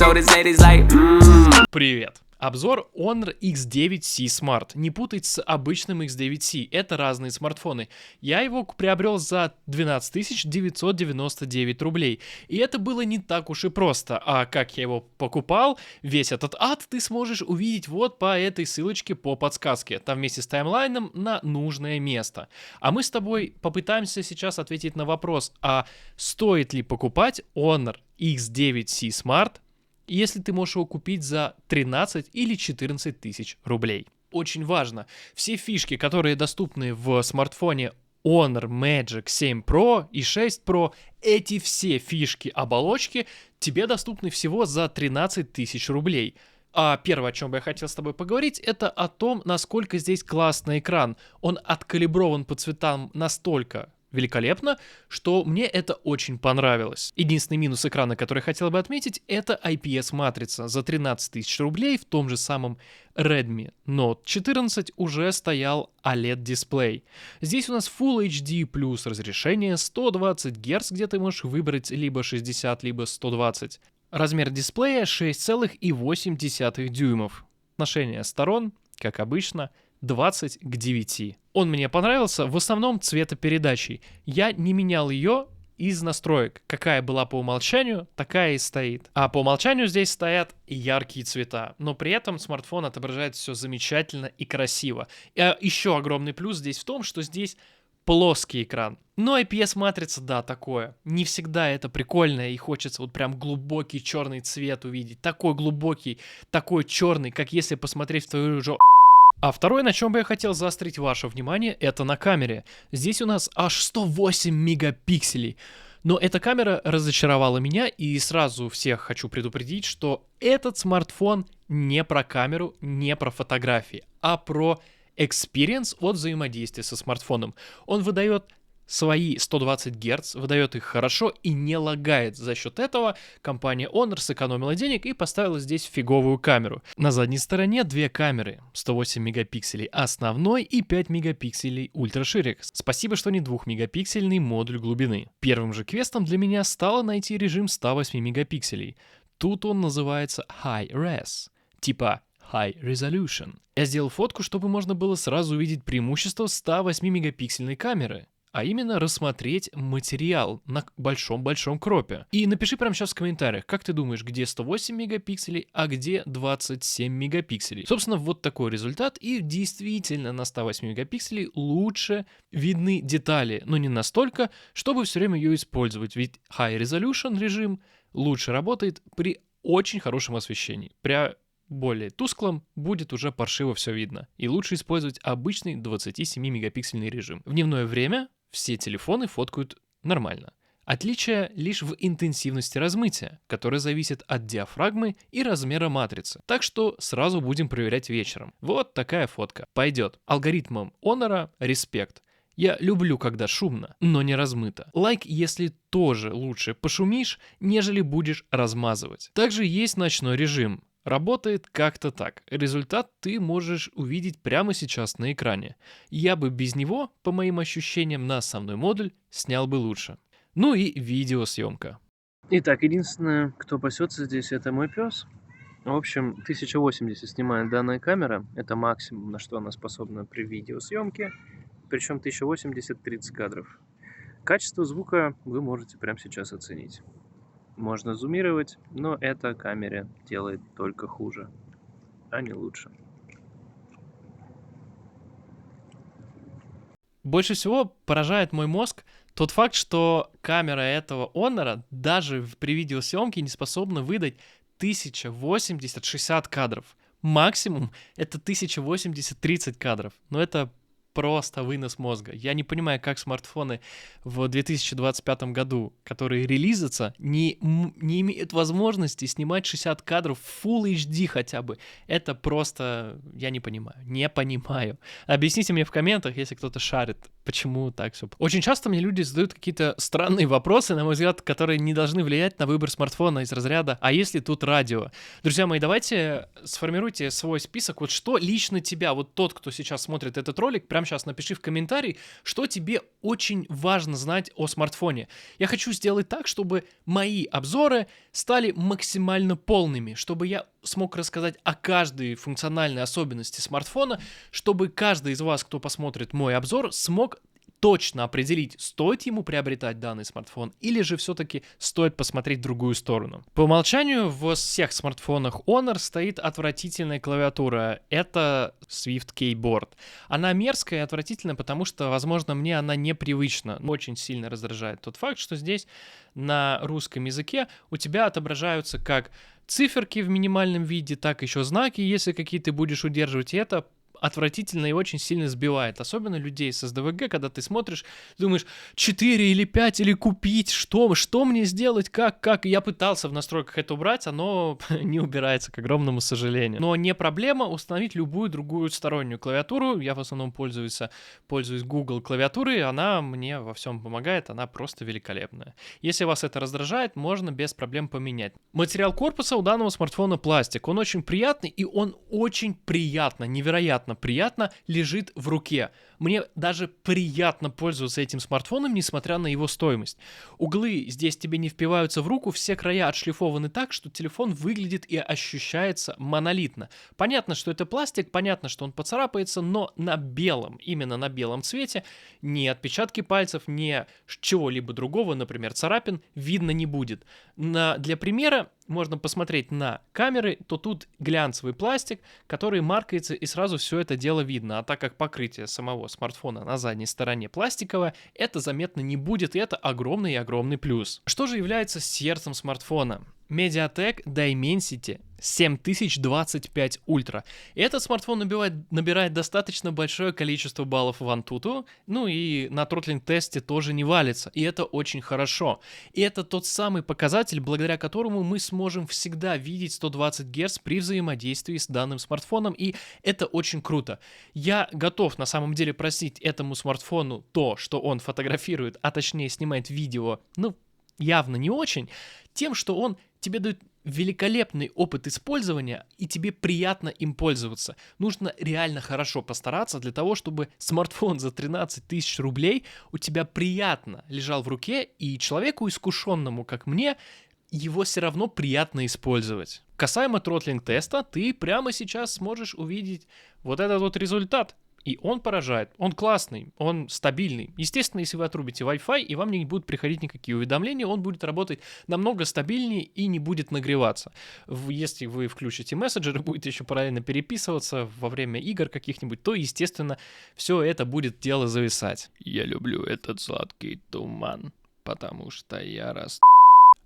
so this lady's like, Привет! Обзор Honor X9C Smart. Не путать с обычным X9C, это разные смартфоны. Я его приобрел за 12 999 рублей. И это было не так уж и просто. А как я его покупал, весь этот ад ты сможешь увидеть вот по этой ссылочке по подсказке. Там вместе с таймлайном на нужное место. А мы с тобой попытаемся сейчас ответить на вопрос, а стоит ли покупать Honor X9C Smart, если ты можешь его купить за 13 или 14 тысяч рублей. Очень важно, все фишки, которые доступны в смартфоне Honor Magic 7 Pro и 6 Pro, эти все фишки оболочки тебе доступны всего за 13 тысяч рублей. А первое, о чем бы я хотел с тобой поговорить, это о том, насколько здесь классный экран. Он откалиброван по цветам настолько великолепно, что мне это очень понравилось. Единственный минус экрана, который хотел бы отметить, это IPS-матрица. За 13 тысяч рублей в том же самом Redmi Note 14 уже стоял OLED-дисплей. Здесь у нас Full HD плюс разрешение 120 Гц, где ты можешь выбрать либо 60, либо 120. Размер дисплея 6,8 дюймов. Отношение сторон, как обычно, 20 к 9. Он мне понравился в основном цветопередачей. Я не менял ее из настроек. Какая была по умолчанию, такая и стоит. А по умолчанию здесь стоят яркие цвета. Но при этом смартфон отображает все замечательно и красиво. И еще огромный плюс здесь в том, что здесь плоский экран. Но IPS-матрица, да, такое. Не всегда это прикольно, и хочется вот прям глубокий черный цвет увидеть. Такой глубокий, такой черный, как если посмотреть в твою же... А второе, на чем бы я хотел заострить ваше внимание, это на камере. Здесь у нас аж 108 мегапикселей. Но эта камера разочаровала меня, и сразу всех хочу предупредить, что этот смартфон не про камеру, не про фотографии, а про experience от взаимодействия со смартфоном. Он выдает свои 120 Гц, выдает их хорошо и не лагает. За счет этого компания Honor сэкономила денег и поставила здесь фиговую камеру. На задней стороне две камеры, 108 мегапикселей основной и 5 мегапикселей ультраширик. Спасибо, что не 2-мегапиксельный модуль глубины. Первым же квестом для меня стало найти режим 108 мегапикселей. Тут он называется High Res, типа High Resolution. Я сделал фотку, чтобы можно было сразу увидеть преимущество 108 мегапиксельной камеры. А именно рассмотреть материал на большом-большом кропе. И напиши прямо сейчас в комментариях, как ты думаешь, где 108 мегапикселей, а где 27 мегапикселей. Собственно, вот такой результат. И действительно на 108 мегапикселей лучше видны детали, но не настолько, чтобы все время ее использовать. Ведь High Resolution режим лучше работает при очень хорошем освещении. При более тусклом будет уже паршиво все видно. И лучше использовать обычный 27-мегапиксельный режим. В дневное время все телефоны фоткают нормально. Отличие лишь в интенсивности размытия, которое зависит от диафрагмы и размера матрицы. Так что сразу будем проверять вечером. Вот такая фотка. Пойдет. Алгоритмам Honor респект. Я люблю, когда шумно, но не размыто. Лайк, если тоже лучше пошумишь, нежели будешь размазывать. Также есть ночной режим. Работает как-то так. Результат ты можешь увидеть прямо сейчас на экране. Я бы без него, по моим ощущениям, на основной модуль снял бы лучше. Ну и видеосъемка. Итак, единственное, кто пасется здесь, это мой пес. В общем, 1080 снимает данная камера. Это максимум, на что она способна при видеосъемке. Причем 1080 30 кадров. Качество звука вы можете прямо сейчас оценить. Можно зумировать, но это камере делает только хуже, а не лучше. Больше всего поражает мой мозг тот факт, что камера этого Honor даже при видеосъемке не способна выдать 1080-60 кадров. Максимум это 1080-30 кадров. Но это просто вынос мозга. Я не понимаю, как смартфоны в 2025 году, которые релизятся, не имеют возможности снимать 60 кадров в Full HD хотя бы. Это просто... Я не понимаю. Не понимаю. Объясните мне в комментах, если кто-то шарит почему так все. Очень часто мне люди задают какие-то странные вопросы, на мой взгляд, которые не должны влиять на выбор смартфона из разряда «а если тут радио?». Друзья мои, давайте сформируйте свой список, вот что лично тебя, вот тот, кто сейчас смотрит этот ролик, прямо сейчас напиши в комментарий, что тебе очень важно знать о смартфоне. Я хочу сделать так, чтобы мои обзоры стали максимально полными, чтобы я смог рассказать о каждой функциональной особенности смартфона, чтобы каждый из вас, кто посмотрит мой обзор, смог точно определить, стоит ему приобретать данный смартфон или же все-таки стоит посмотреть в другую сторону. По умолчанию во всех смартфонах Honor стоит отвратительная клавиатура. Это Swift Keyboard. Она мерзкая и отвратительная, потому что, возможно, мне она непривычна. Очень сильно раздражает тот факт, что здесь на русском языке у тебя отображаются как циферки в минимальном виде, так еще знаки, если какие ты будешь удерживать, и это отвратительно и очень сильно сбивает. Особенно людей с СДВГ, когда ты смотришь, думаешь, 4 или 5 или купить, что мне сделать, как. Я пытался в настройках это убрать, оно не убирается, к огромному сожалению. Но не проблема установить любую другую стороннюю клавиатуру. Я в основном пользуюсь Google клавиатурой, она мне во всем помогает, она просто великолепная. Если вас это раздражает, можно без проблем поменять. Материал корпуса у данного смартфона пластик. Он очень приятный, и он очень приятно, невероятно приятно лежит в руке. Мне даже приятно пользоваться этим смартфоном, несмотря на его стоимость. Углы здесь тебе не впиваются в руку, все края отшлифованы так, что телефон выглядит и ощущается монолитно. Понятно, что это пластик, понятно, что он поцарапается, но на белом, именно на белом цвете, ни отпечатки пальцев, ни чего-либо другого, например, царапин, видно не будет. Для примера можно посмотреть на камеры, то тут глянцевый пластик, который маркается, и сразу все это дело видно. А так как покрытие самого смартфона на задней стороне пластиковое, это заметно не будет, и это огромный и огромный плюс. Что же является сердцем смартфона? MediaTek Dimensity 7025 Ultra. Этот смартфон набирает достаточно большое количество баллов в Antutu, ну и на тротлинг-тесте тоже не валится, и это очень хорошо. И это тот самый показатель, благодаря которому мы сможем всегда видеть 120 Гц при взаимодействии с данным смартфоном, и это очень круто. Я готов на самом деле простить этому смартфону то, что он фотографирует, а точнее снимает видео, явно не очень, тем, что он тебе дает великолепный опыт использования, и тебе приятно им пользоваться. Нужно реально хорошо постараться для того, чтобы смартфон за 13 тысяч рублей у тебя приятно лежал в руке, и человеку искушенному, как мне, его все равно приятно использовать. Касаемо тротлинг-теста, ты прямо сейчас сможешь увидеть вот этот вот результат. И он поражает, он классный, он стабильный. Естественно, если вы отрубите Wi-Fi, и вам не будут приходить никакие уведомления, он будет работать намного стабильнее и не будет нагреваться. Если вы включите мессенджер и будете еще параллельно переписываться во время игр каких-нибудь, то, естественно, все это будет дело зависать. Я люблю этот сладкий туман, потому что я расту.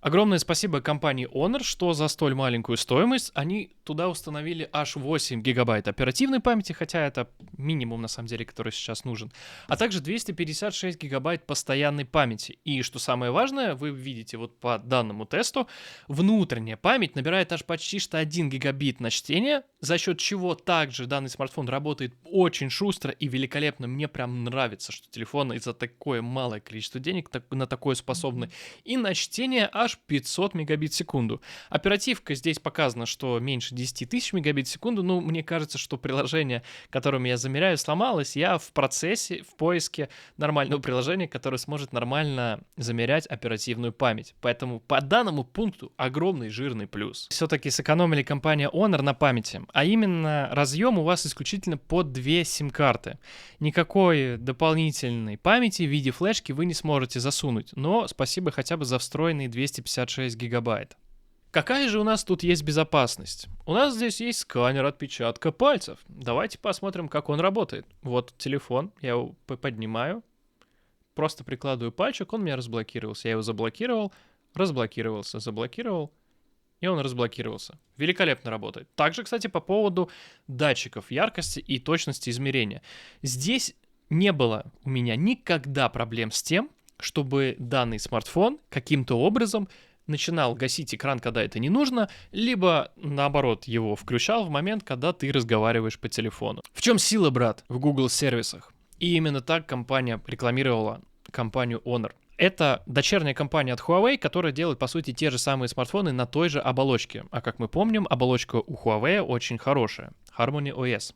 Огромное спасибо компании Honor, что за столь маленькую стоимость они туда установили аж 8 гигабайт оперативной памяти, хотя это минимум на самом деле, который сейчас нужен, а также 256 гигабайт постоянной памяти. И что самое важное, вы видите вот по данному тесту, внутренняя память набирает аж почти что 1 гигабит на чтение, за счет чего также данный смартфон работает очень шустро и великолепно. Мне прям нравится, что телефон за такое малое количество денег на такое способны. И на чтение аж 500 мегабит в секунду. Оперативка здесь показано, что меньше 10 тысяч мегабит в секунду, но мне кажется, что приложение, которым я замеряю, сломалось. Я в процессе, в поиске нормального приложения, которое сможет нормально замерять оперативную память. Поэтому по данному пункту огромный жирный плюс. Все-таки сэкономили компания Honor на памяти, а именно разъем у вас исключительно под 2 сим-карты. Никакой дополнительной памяти в виде флешки вы не сможете засунуть, но спасибо хотя бы за встроенные 256 гигабайт. Какая же у нас тут есть безопасность? У нас здесь есть сканер отпечатка пальцев. Давайте посмотрим, как он работает. Вот телефон, я его поднимаю, просто прикладываю пальчик, он у меня разблокировался. Я его заблокировал, разблокировался, заблокировал, и он разблокировался. Великолепно работает. Также, кстати, по поводу датчиков яркости и точности измерения. Здесь не было у меня никогда проблем с тем, чтобы данный смартфон каким-то образом начинал гасить экран, когда это не нужно, либо, наоборот, его включал в момент, когда ты разговариваешь по телефону. В чем сила, брат, в Google сервисах? И именно так компания рекламировала компанию Honor. Это дочерняя компания от Huawei, которая делает, по сути, те же самые смартфоны на той же оболочке. А как мы помним, оболочка у Huawei очень хорошая. Harmony OS.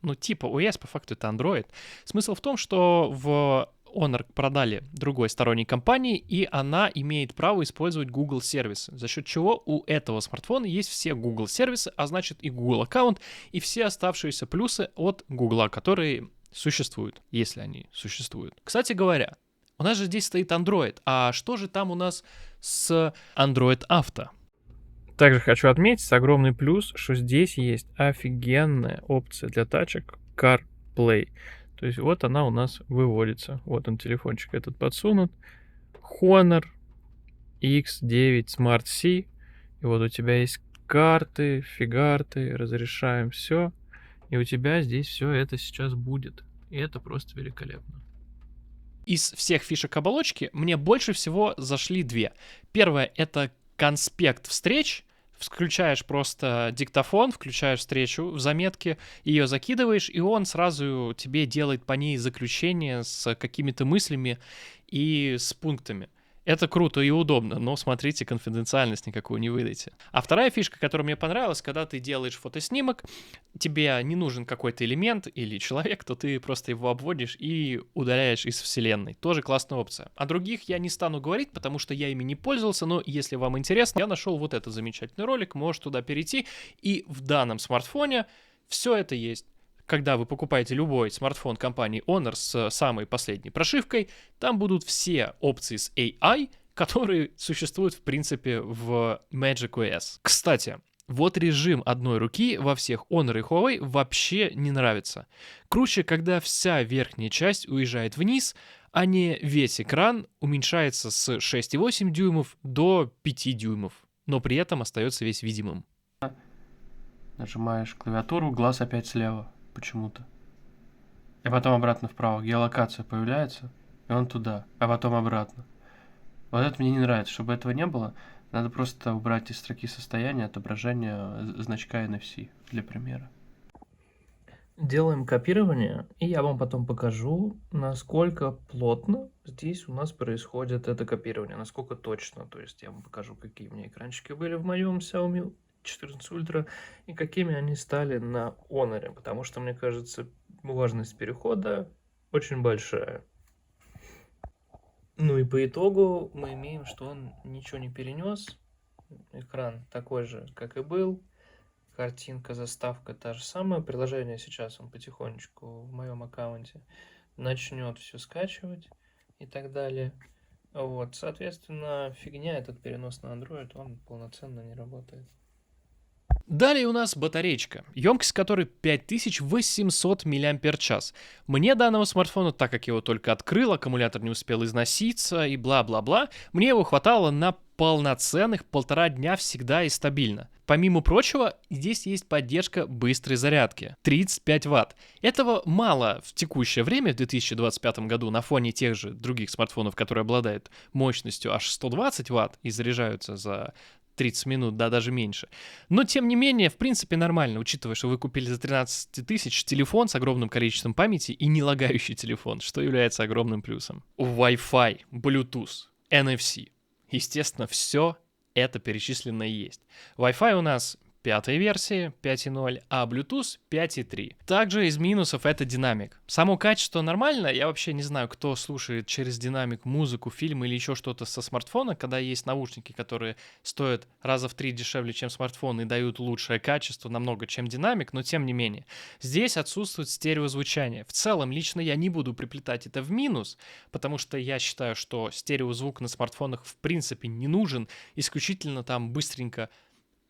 Ну, типа OS, по факту это Android. Смысл в том, что в Honor продали другой сторонней компании, и она имеет право использовать Google сервисы, за счет чего у этого смартфона есть все Google сервисы, а значит и Google аккаунт, и все оставшиеся плюсы от Google, которые существуют, если они существуют. Кстати говоря, у нас же здесь стоит Android, а что же там у нас с Android Auto? Также хочу отметить огромный плюс, что здесь есть офигенная опция для тачек CarPlay. То есть вот она у нас выводится. Вот он, телефончик этот подсунут. Honor X9 Smart C. И вот у тебя есть карты, фигарты, разрешаем все. И у тебя здесь все это сейчас будет. И это просто великолепно. Из всех фишек оболочки мне больше всего зашли две. Первое — это конспект встреч. Включаешь просто диктофон, включаешь встречу в заметке, ее закидываешь, и он сразу тебе делает по ней заключение с какими-то мыслями и с пунктами. Это круто и удобно, но смотрите, конфиденциальность никакую не выдайте. А вторая фишка, которая мне понравилась, когда ты делаешь фотоснимок, тебе не нужен какой-то элемент или человек, то ты просто его обводишь и удаляешь из вселенной. Тоже классная опция. О других я не стану говорить, потому что я ими не пользовался, но если вам интересно, я нашел вот этот замечательный ролик, можешь туда перейти, и в данном смартфоне все это есть. Когда вы покупаете любой смартфон компании Honor с самой последней прошивкой, там будут все опции с AI, которые существуют, в принципе, в macOS. Кстати, вот режим одной руки во всех Honor и Huawei вообще не нравится. Круче, когда вся верхняя часть уезжает вниз, а не весь экран уменьшается с 6,8 дюймов до 5 дюймов, но при этом остается весь видимым. Нажимаешь клавиатуру, глаз опять слева. Почему-то. И потом обратно вправо. Геолокация появляется, и он туда, а потом обратно. Вот это мне не нравится. Чтобы этого не было, надо просто убрать из строки состояния отображение значка NFC, для примера. Делаем копирование, и я вам потом покажу, насколько плотно здесь у нас происходит это копирование, насколько точно. То есть я вам покажу, какие у меня экранчики были в моем Xiaomi 14 Ultra и какими они стали на Honor, потому что, мне кажется, важность перехода очень большая. Ну и по итогу мы имеем, что он ничего не перенес. Экран такой же, как и был. Картинка, заставка та же самая. Приложение сейчас он потихонечку в моем аккаунте начнет все скачивать и так далее. Вот, соответственно, фигня, этот перенос на Android, он полноценно не работает. Далее у нас батареечка, емкость которой 5800 мАч. Мне данного смартфона, так как я его только открыл, аккумулятор не успел износиться и бла-бла-бла, мне его хватало на полноценных 1,5 дня всегда и стабильно. Помимо прочего, здесь есть поддержка быстрой зарядки. 35 Вт. Этого мало в текущее время, в 2025 году, на фоне тех же других смартфонов, которые обладают мощностью аж 120 Вт и заряжаются за 30 минут, да, даже меньше. Но, тем не менее, в принципе, нормально, учитывая, что вы купили за 13 тысяч телефон с огромным количеством памяти и не лагающий телефон, что является огромным плюсом. Wi-Fi, Bluetooth, NFC. Естественно, все это перечислено есть. Wi-Fi у нас 5-й версии 5.0, а Bluetooth 5.3. Также из минусов это динамик. Само качество нормально, я вообще не знаю, кто слушает через динамик музыку, фильм или еще что-то со смартфона, когда есть наушники, которые стоят раза в 3 дешевле, чем смартфон и дают лучшее качество намного, чем динамик, но тем не менее. Здесь отсутствует стереозвучание. В целом, лично я не буду приплетать это в минус, потому что я считаю, что стереозвук на смартфонах в принципе не нужен, исключительно там быстренько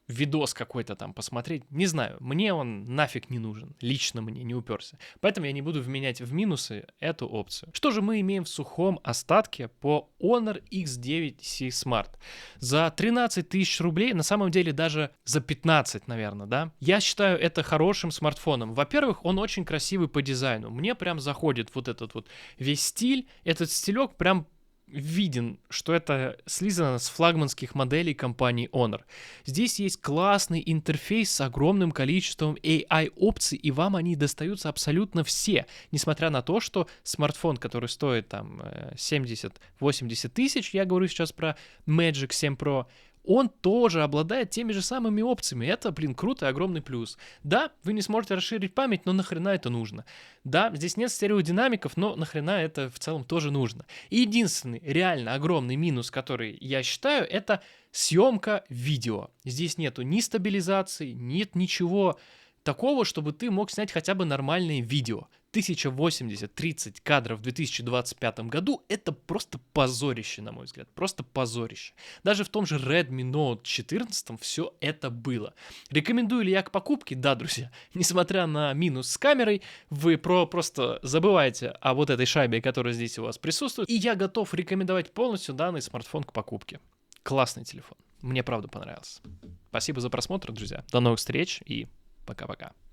видос какой-то там посмотреть, не знаю, мне он нафиг не нужен, лично мне не уперся, поэтому я не буду вменять в минусы эту опцию. Что же мы имеем в сухом остатке по Honor X9C Smart? За 13 тысяч рублей, на самом деле даже за 15, наверное, да? Я считаю это хорошим смартфоном. Во-первых, он очень красивый по дизайну, мне прям заходит вот этот вот весь стиль, этот стилек прям виден, что это слизано с флагманских моделей компании Honor. Здесь есть классный интерфейс с огромным количеством AI-опций, и вам они достаются абсолютно все, несмотря на то, что смартфон, который стоит там 70-80 тысяч, я говорю сейчас про Magic 7 Pro, он тоже обладает теми же самыми опциями. Это, круто и огромный плюс. Да, вы не сможете расширить память, но нахрена это нужно? Да, здесь нет стереодинамиков, но нахрена это в целом тоже нужно? И единственный реально огромный минус, который я считаю, это съемка видео. Здесь нету ни стабилизации, нет ничего такого, чтобы ты мог снять хотя бы нормальное видео. 1080-30 кадров в 2025 году — это просто позорище, на мой взгляд. Просто позорище. Даже в том же Redmi Note 14 все это было. Рекомендую ли я к покупке? Да, друзья. Несмотря на минус с камерой, вы просто забываете о вот этой шайбе, которая здесь у вас присутствует. И я готов рекомендовать полностью данный смартфон к покупке. Классный телефон. Мне правда понравился. Спасибо за просмотр, друзья. До новых встреч и пока-пока.